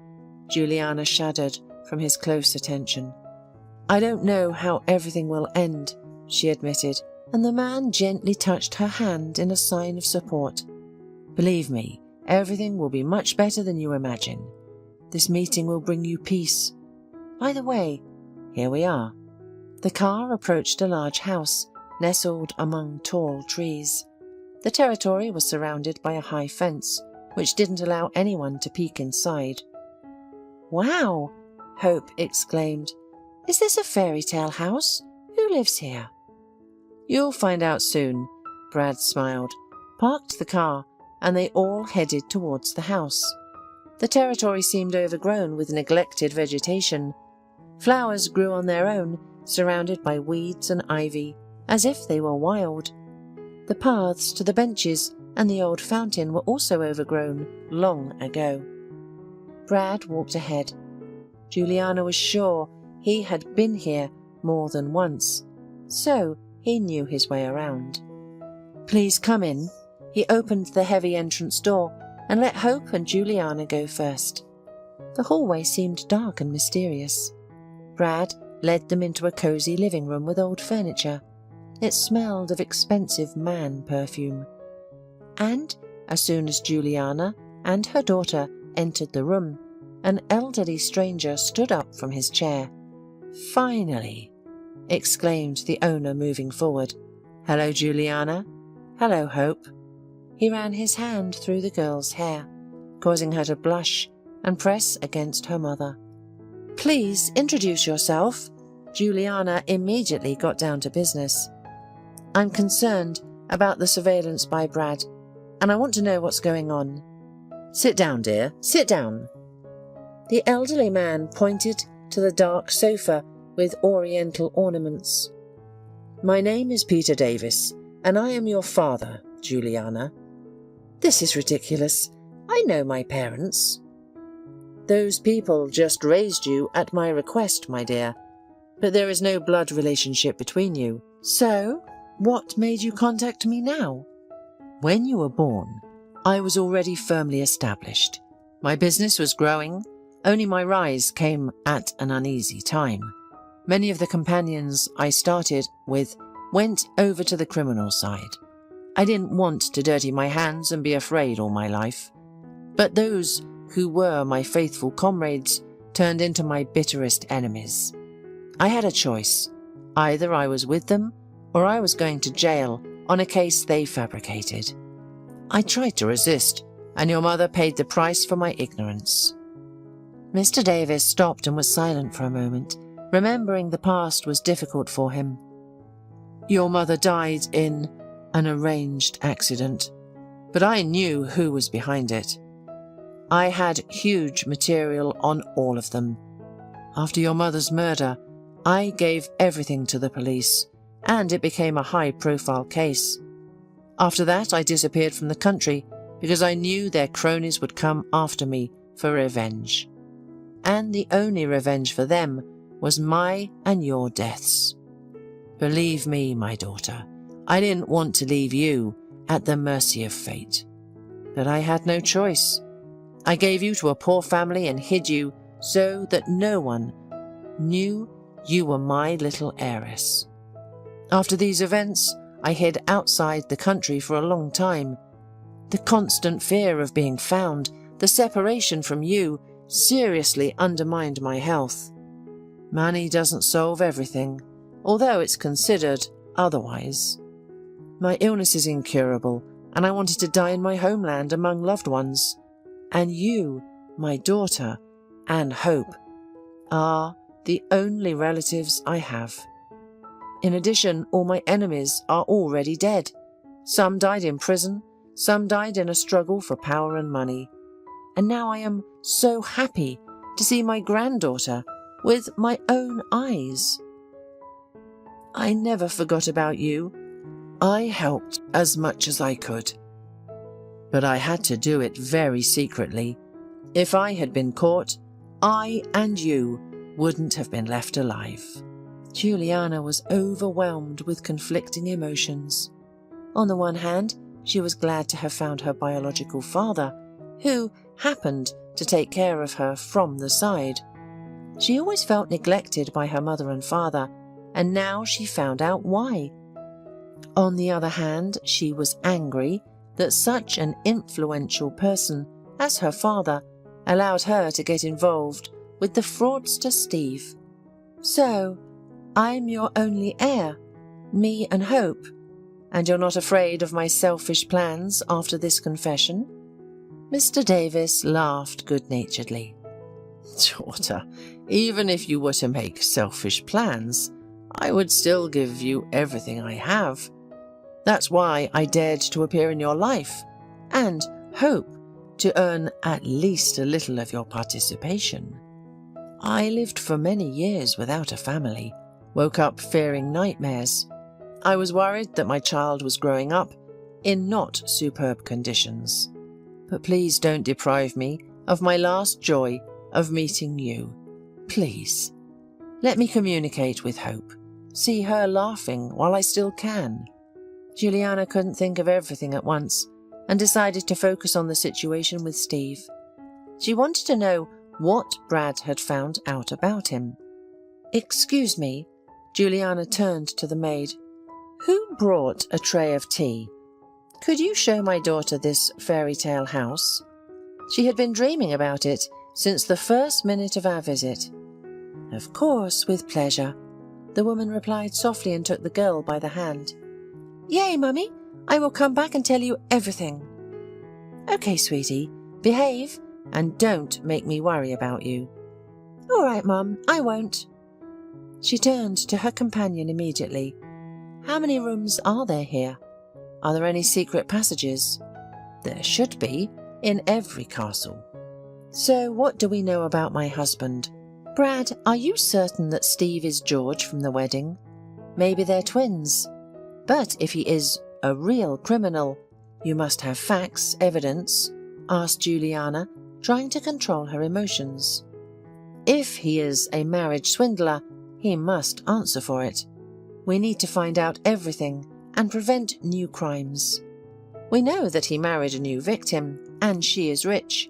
Juliana shuddered from his close attention. "I don't know how everything will end," she admitted, and the man gently touched her hand in a sign of support. "Believe me, everything will be much better than you imagine. This meeting will bring you peace. By the way, here we are." The car approached a large house, nestled among tall trees. The territory was surrounded by a high fence, which didn't allow anyone to peek inside. "Wow!" Hope exclaimed. "Is this a fairy tale house? Who lives here?" "You'll find out soon," Brad smiled, parked the car, and they all headed towards the house. The territory seemed overgrown with neglected vegetation. Flowers grew on their own, surrounded by weeds and ivy, as if they were wild. The paths to the benches and the old fountain were also overgrown long ago. Brad walked ahead. Juliana was sure he had been here more than once, so he knew his way around. "Please come in." He opened the heavy entrance door and let Hope and Juliana go first. The hallway seemed dark and mysterious. Brad led them into a cozy living room with old furniture. It smelled of expensive man perfume. And as soon as Juliana and her daughter entered the room, an elderly stranger stood up from his chair. "Finally!" exclaimed the owner, moving forward. "Hello, Juliana." "Hello, Hope." He ran his hand through the girl's hair, causing her to blush and press against her mother. "Please introduce yourself." Juliana immediately got down to business. "I'm concerned about the surveillance by Brad, and I want to know what's going on." "Sit down, dear, sit down." The elderly man pointed to the dark sofa with oriental ornaments. "My name is Peter Davis, and I am your father, Juliana." "This is ridiculous. I know my parents." "Those people just raised you at my request, my dear, but there is no blood relationship between you. So, what made you contact me now?" "When you were born, I was already firmly established. My business was growing, only my rise came at an uneasy time. Many of the companions I started with went over to the criminal side. I didn't want to dirty my hands and be afraid all my life. But those who were my faithful comrades turned into my bitterest enemies. I had a choice. Either I was with them or I was going to jail on a case they fabricated. I tried to resist, and your mother paid the price for my ignorance." Mr. Davis stopped and was silent for a moment, remembering the past was difficult for him. "Your mother died in an arranged accident, but I knew who was behind it. I had huge material on all of them. After your mother's murder, I gave everything to the police, and it became a high-profile case. After that, I disappeared from the country because I knew their cronies would come after me for revenge. And the only revenge for them was my and your deaths. Believe me, my daughter, I didn't want to leave you at the mercy of fate. But I had no choice. I gave you to a poor family and hid you so that no one knew you were my little heiress. After these events, I hid outside the country for a long time. The constant fear of being found, the separation from you, seriously undermined my health. Money doesn't solve everything, although it's considered otherwise. My illness is incurable, and I wanted to die in my homeland among loved ones. And you, my daughter, and Hope, are the only relatives I have. In addition, all my enemies are already dead. Some died in prison, some died in a struggle for power and money. And now I am so happy to see my granddaughter with my own eyes. I never forgot about you. I helped as much as I could. But I had to do it very secretly. If I had been caught, I and you wouldn't have been left alive." Juliana was overwhelmed with conflicting emotions. On the one hand, she was glad to have found her biological father, who happened to take care of her from the side. She always felt neglected by her mother and father, and now she found out why. On the other hand, she was angry that such an influential person as her father allowed her to get involved with the fraudster Steve. "So, I'm your only heir, me and Hope, and you're not afraid of my selfish plans after this confession?" Mr. Davis laughed good-naturedly. "Daughter, even if you were to make selfish plans, I would still give you everything I have. That's why I dared to appear in your life, and hope to earn at least a little of your participation. I lived for many years without a family, woke up fearing nightmares. I was worried that my child was growing up in not superb conditions. But please don't deprive me of my last joy of meeting you. Please, let me communicate with Hope, see her laughing while I still can." Juliana couldn't think of everything at once and decided to focus on the situation with Steve. She wanted to know what Brad had found out about him. "Excuse me," Juliana turned to the maid. "Who brought a tray of tea? Could you show my daughter this fairy tale house?" She had been dreaming about it since the first minute of our visit. "Of course, with pleasure," the woman replied softly and took the girl by the hand. "Yay, Mummy! I will come back and tell you everything." "Okay, sweetie, behave and don't make me worry about you." "All right, Mum, I won't." She turned to her companion immediately. "How many rooms are there here? Are there any secret passages?" "There should be, in every castle." "So what do we know about my husband? Brad, are you certain that Steve is George from the wedding? Maybe they're twins. But if he is a real criminal, you must have facts, evidence," asked Juliana, trying to control her emotions. "If he is a marriage swindler, he must answer for it. We need to find out everything and prevent new crimes. We know that he married a new victim, and she is rich.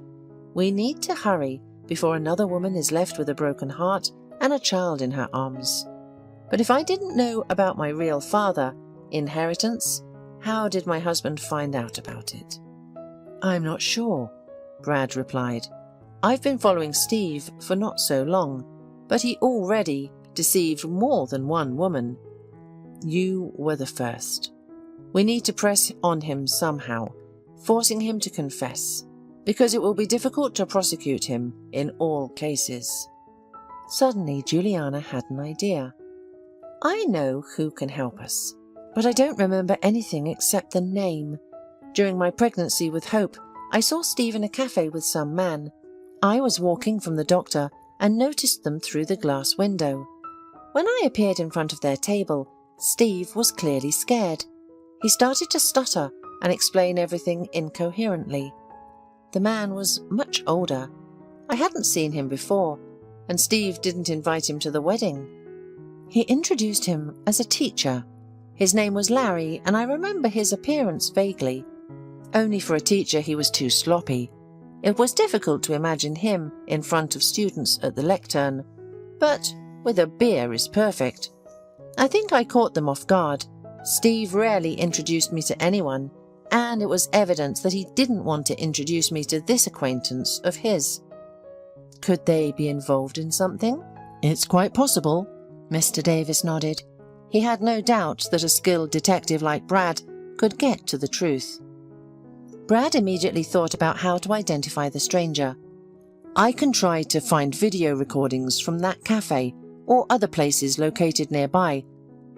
We need to hurry before another woman is left with a broken heart and a child in her arms. But if I didn't know about my real father, inheritance, how did my husband find out about it?" "I'm not sure," Brad replied. "I've been following Steve for not so long, but he already deceived more than one woman. You were the first. We need to press on him somehow, forcing him to confess, because it will be difficult to prosecute him in all cases." Suddenly, Juliana had an idea. "I know who can help us, but I don't remember anything except the name. During my pregnancy with Hope, I saw Steve in a cafe with some man. I was walking from the doctor and noticed them through the glass window. When I appeared in front of their table, Steve was clearly scared. He started to stutter and explain everything incoherently. The man was much older. I hadn't seen him before, and Steve didn't invite him to the wedding. He introduced him as a teacher. His name was Larry, and I remember his appearance vaguely. Only for a teacher he was too sloppy. It was difficult to imagine him in front of students at the lectern, but with a beer is perfect. I think I caught them off guard. Steve rarely introduced me to anyone, and it was evident that he didn't want to introduce me to this acquaintance of his. Could they be involved in something? It's quite possible. Mr. Davis nodded. He had no doubt that a skilled detective like Brad could get to the truth. Brad immediately thought about how to identify the stranger. "I can try to find video recordings from that cafe or other places located nearby.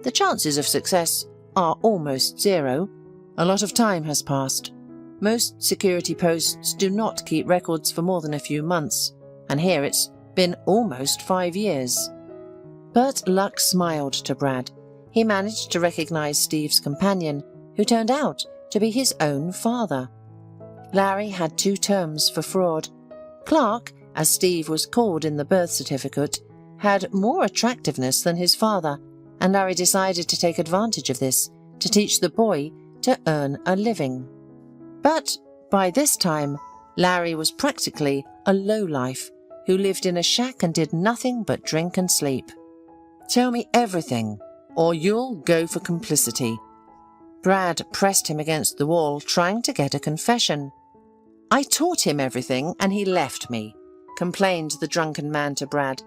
The chances of success are almost zero. A lot of time has passed. Most security posts do not keep records for more than a few months, and here it's been almost 5 years." But luck smiled to Brad. He managed to recognize Steve's companion, who turned out to be his own father. Larry had 2 terms for fraud. Clark, as Steve was called in the birth certificate, had more attractiveness than his father, and Larry decided to take advantage of this to teach the boy to earn a living. But by this time, Larry was practically a lowlife who lived in a shack and did nothing but drink and sleep. "Tell me everything, or you'll go for complicity." Brad pressed him against the wall, trying to get a confession. "I taught him everything, and he left me," complained the drunken man to Brad.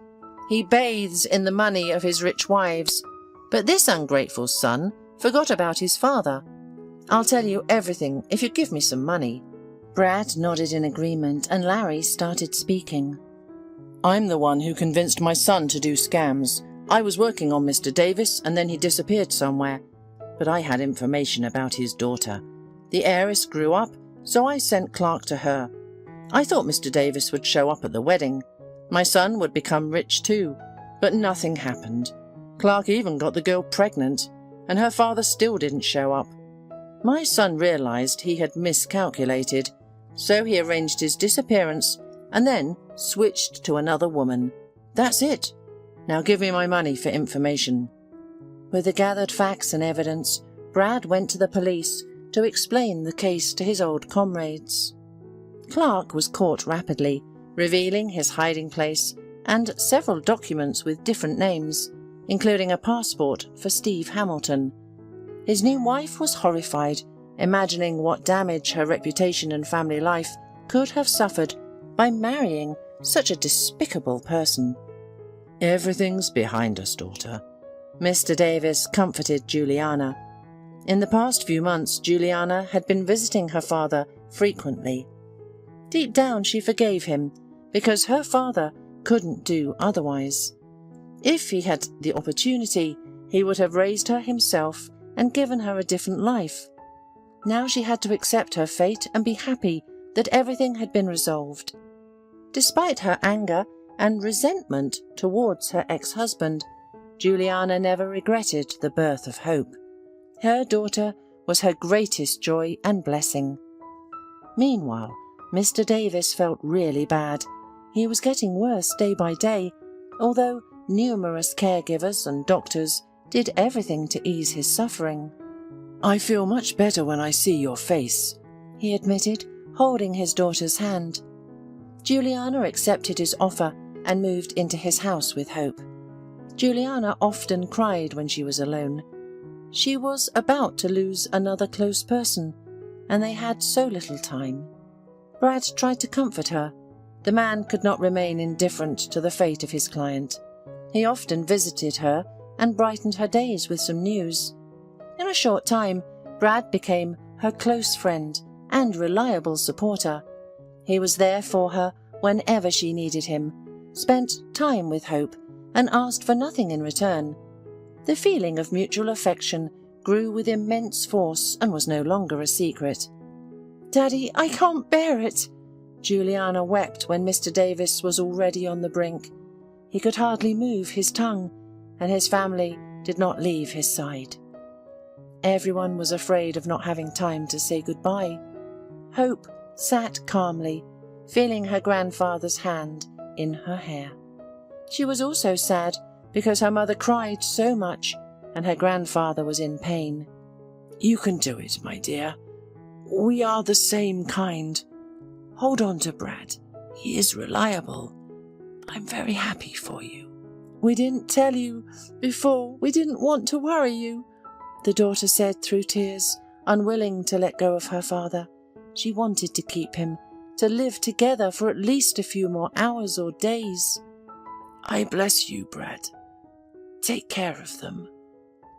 "He bathes in the money of his rich wives, but this ungrateful son forgot about his father. I'll tell you everything if you give me some money." Brad nodded in agreement, and Larry started speaking. "I'm the one who convinced my son to do scams. I was working on Mr. Davis, and then he disappeared somewhere. But I had information about his daughter. The heiress grew up, so I sent Clark to her. I thought Mr. Davis would show up at the wedding. My son would become rich too, but nothing happened. Clark even got the girl pregnant, and her father still didn't show up. My son realized he had miscalculated, so he arranged his disappearance and then switched to another woman. That's it. Now give me my money for information." With the gathered facts and evidence, Brad went to the police to explain the case to his old comrades. Clark was caught rapidly, revealing his hiding place and several documents with different names, including a passport for Steve Hamilton. His new wife was horrified, imagining what damage her reputation and family life could have suffered by marrying such a despicable person. "Everything's behind us, daughter." Mr. Davis comforted Juliana. In the past few months, Juliana had been visiting her father frequently. Deep down, she forgave him, because her father couldn't do otherwise. If he had the opportunity, he would have raised her himself and given her a different life. Now she had to accept her fate and be happy that everything had been resolved. Despite her anger and resentment towards her ex-husband, Juliana never regretted the birth of Hope. Her daughter was her greatest joy and blessing. Meanwhile, Mr. Davis felt really bad. He was getting worse day by day, although numerous caregivers and doctors did everything to ease his suffering. "I feel much better when I see your face," he admitted, holding his daughter's hand. Juliana accepted his offer and moved into his house with Hope. Juliana often cried when she was alone. She was about to lose another close person, and they had so little time. Brad tried to comfort her. The man could not remain indifferent to the fate of his client. He often visited her and brightened her days with some news. In a short time, Brad became her close friend and reliable supporter. He was there for her whenever she needed him, spent time with Hope, and asked for nothing in return. The feeling of mutual affection grew with immense force and was no longer a secret. "Daddy, I can't bear it!" Juliana wept when Mr. Davis was already on the brink. He could hardly move his tongue, and his family did not leave his side. Everyone was afraid of not having time to say goodbye. Hope sat calmly, feeling her grandfather's hand in her hair. She was also sad because her mother cried so much and her grandfather was in pain. "You can do it, my dear. We are the same kind. Hold on to Brad. He is reliable. I'm very happy for you." "We didn't tell you before. We didn't want to worry you," the daughter said through tears, unwilling to let go of her father. She wanted to keep him, to live together for at least a few more hours or days. "I bless you, Brad. Take care of them.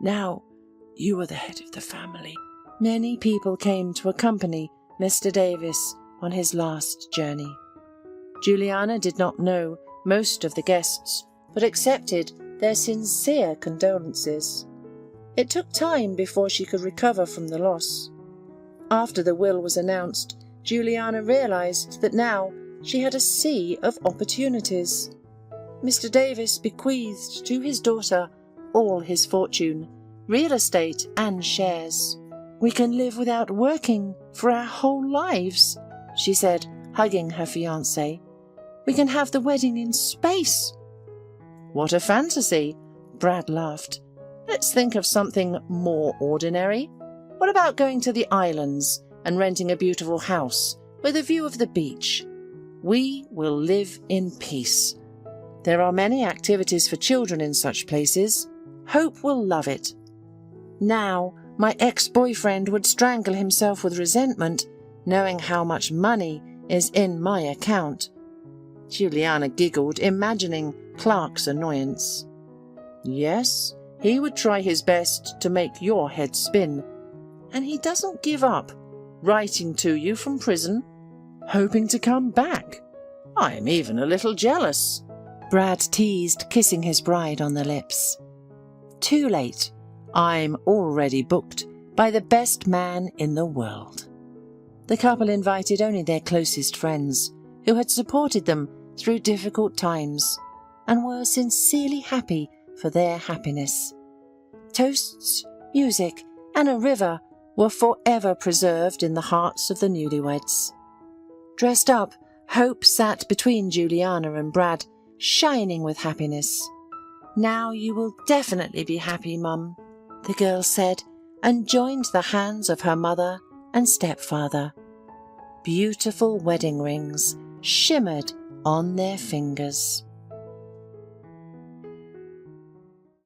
Now you are the head of the family." Many people came to accompany Mr. Davis on his last journey. Juliana did not know most of the guests, but accepted their sincere condolences. It took time before she could recover from the loss. After the will was announced, Juliana realized that now she had a sea of opportunities. Mr. Davis bequeathed to his daughter all his fortune, real estate and shares. "We can live without working for our whole lives," she said, hugging her fiancé. "We can have the wedding in space." "What a fantasy!" Brad laughed. "Let's think of something more ordinary. What about going to the islands and renting a beautiful house with a view of the beach? We will live in peace. There are many activities for children in such places. Hope will love it. Now, my ex-boyfriend would strangle himself with resentment, knowing how much money is in my account." Juliana giggled, imagining Clark's annoyance. "Yes, he would try his best to make your head spin. And he doesn't give up, writing to you from prison, hoping to come back. I am even a little jealous," Brad teased, kissing his bride on the lips. "Too late. I'm already booked by the best man in the world." The couple invited only their closest friends, who had supported them through difficult times, and were sincerely happy for their happiness. Toasts, music, and a river were forever preserved in the hearts of the newlyweds. Dressed up, Hope sat between Juliana and Brad, shining with happiness. "Now you will definitely be happy, Mum," the girl said, and joined the hands of her mother and stepfather. Beautiful wedding rings shimmered on their fingers.